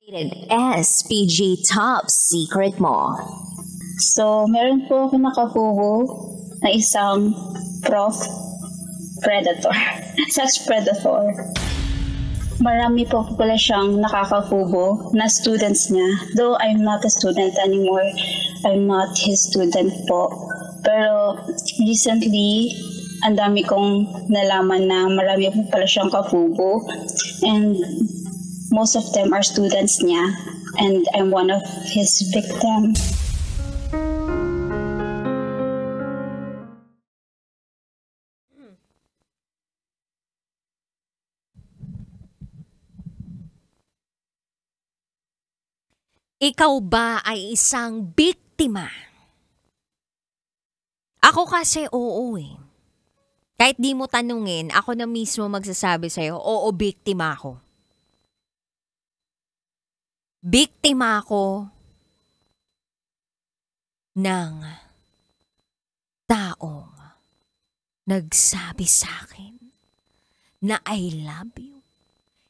SPG Top Secret mo. So, meron po ako nakakuho na isang predator. Sex predator. Marami po pala siyang nakakakubo na students niya. Though I'm not a student anymore, I'm not his student po. Pero recently, ang dami kong nalaman na marami po pala siyang kakubo. And most of them are students niya. And I'm one of his victims. Ikaw ba ay isang biktima? Ako kasi oo eh. Kahit di mo tanungin, ako na mismo magsasabi sa'yo, oo, biktima ako. Biktima ako ng taong nagsabi sa akin na I love you.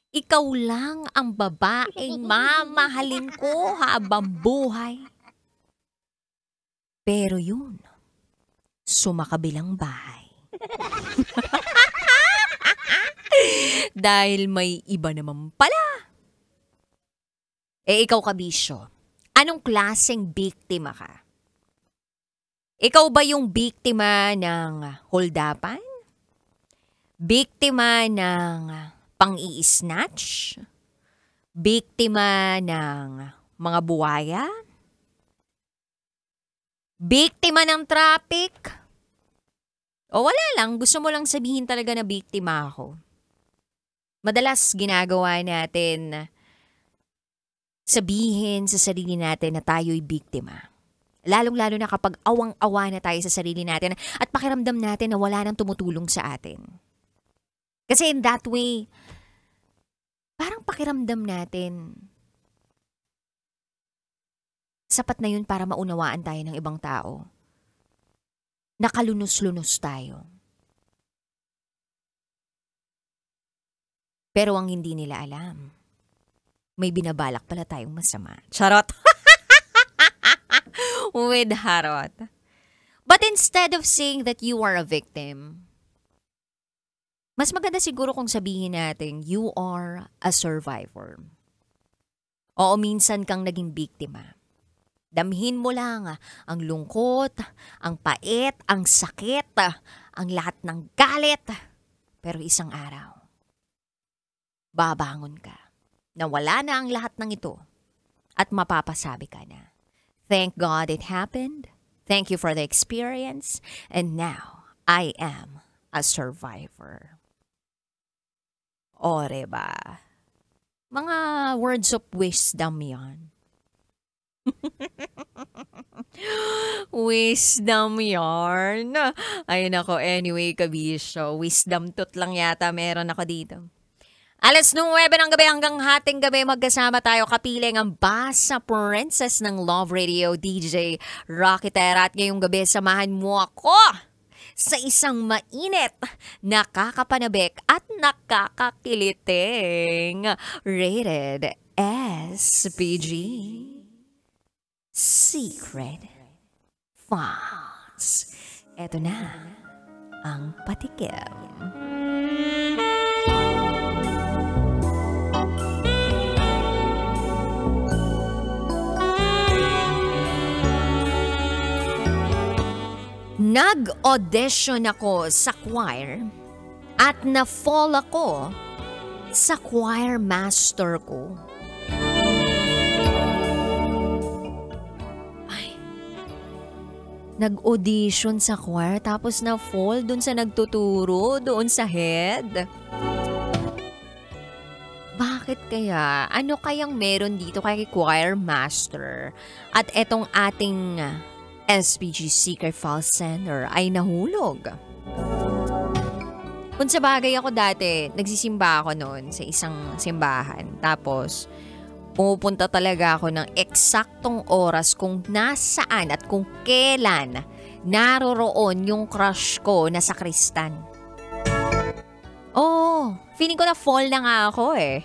Ikaw lang ang babaeng mamahalin ko habang buhay. Pero yun, sumakabilang bahay. Dahil may iba naman pala. Ikaw kabisyo, anong klaseng biktima ka? Ikaw ba yung biktima ng holdapan? Biktima ng pang-i-snatch? Biktima ng mga buwaya? Biktima ng traffic? O wala lang, gusto mo lang sabihin talaga na biktima ako. Madalas ginagawa natin sabihin sa sarili natin na tayo'y biktima. Lalong-lalo na kapag awang-awa na tayo sa sarili natin at pakiramdam natin na wala nang tumutulong sa atin. Kasi in that way, parang pakiramdam natin, sapat na yun para maunawaan tayo ng ibang tao. Nakalunos-lunos tayo. Pero ang hindi nila alam, may binabalak pala tayong masama. Charot! With harot. But instead of saying that you are a victim, mas maganda siguro kung sabihin natin, you are a survivor. Oo, minsan kang naging biktima. Damhin mo lang ang lungkot, ang pait, ang sakit, ang lahat ng galit. Pero isang araw, babangon ka na wala na ang lahat ng ito at mapapasabi ka na, thank God it happened. Thank you for the experience. And now, I am a survivor. O, diba? Mga words of wisdom yan. Wisdom yarn. Ayun ako, anyway, kabisyo. Wisdom tooth lang yata meron ako dito. Alas 9 ng gabi hanggang hating gabi magkasama tayo kapiling ang Basa Princess ng Love Radio, DJ Rocky Terra. At ngayong gabi samahan mo ako sa isang mainit, nakakapanabik at nakakakiliting rated SPG Secret Files. Eto na ang patikim. Nag-audition ako sa choir at na-fall ako sa choir master ko. Ay, nag-audition sa choir tapos na-fall dun sa nagtuturo, doon sa head. Bakit kaya? Ano kayang meron dito kay choir master? At etong ating SPG Secret Files Center ay nahulog. Kung sa bagay ako dati, nagsisimba ako noon sa isang simbahan. Tapos, pumupunta talaga ako ng eksaktong oras kung nasaan at kung kailan naroroon yung crush ko na sakristan. Oh, feeling ko na fall na nga ako eh.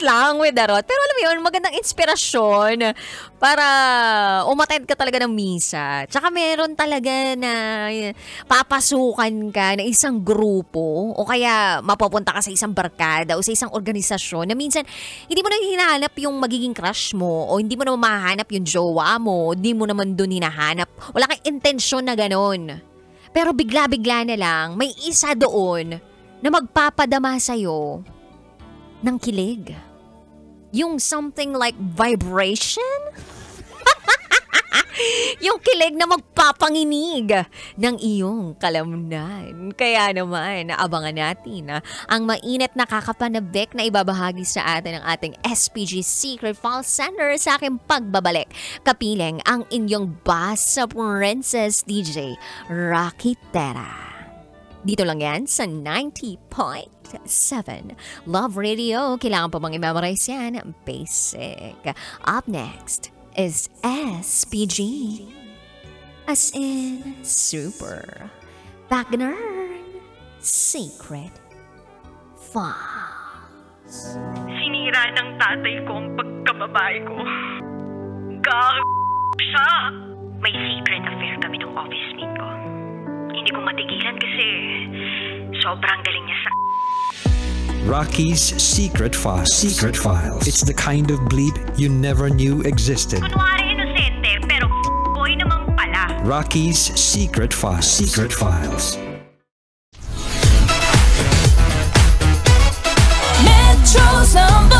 lang with Darot. Pero alam mo yun, magandang inspirasyon para umattend ka talaga ng misa. Tsaka meron talaga na papasukan ka na isang grupo o kaya mapupunta ka sa isang barkada o sa isang organisasyon na minsan hindi mo na hinahanap yung magiging crush mo o hindi mo na mahanap yung jowa mo, hindi mo naman dun hinahanap. Wala kang intensyon na ganun. Pero bigla-bigla na lang, may isa doon na magpapadama sa'yo ng kilig. Yung something like vibration? Yung kilig na magpapanginig ng iyong kalamnan. Kaya naman, naabangan natin ang mainit na kakapanabik na ibabahagi sa atin ng ating SPG Secret Falls Center sa aking pagbabalik. Kapiling ang inyong Basa Princess DJ, Rocky Terra. Dito lang yan sa 90.7 Love Radio. Kailangan pa bang i-memorize yan? Basic. Up next is SPG. As in super. Wagner Secret Falls. Sinira ng tatay ko ang pagkababae ko. Siya. May secret affair kami ng office mate ko. Hindi ko matigilan kasi sobrang galing niya sa... Rocky's Secret Files. Secret Files. It's the kind of bleep you never knew existed. Kunwari inosente, pero boy naman pala. Rocky's Secret Files. Secret Files. Metro's number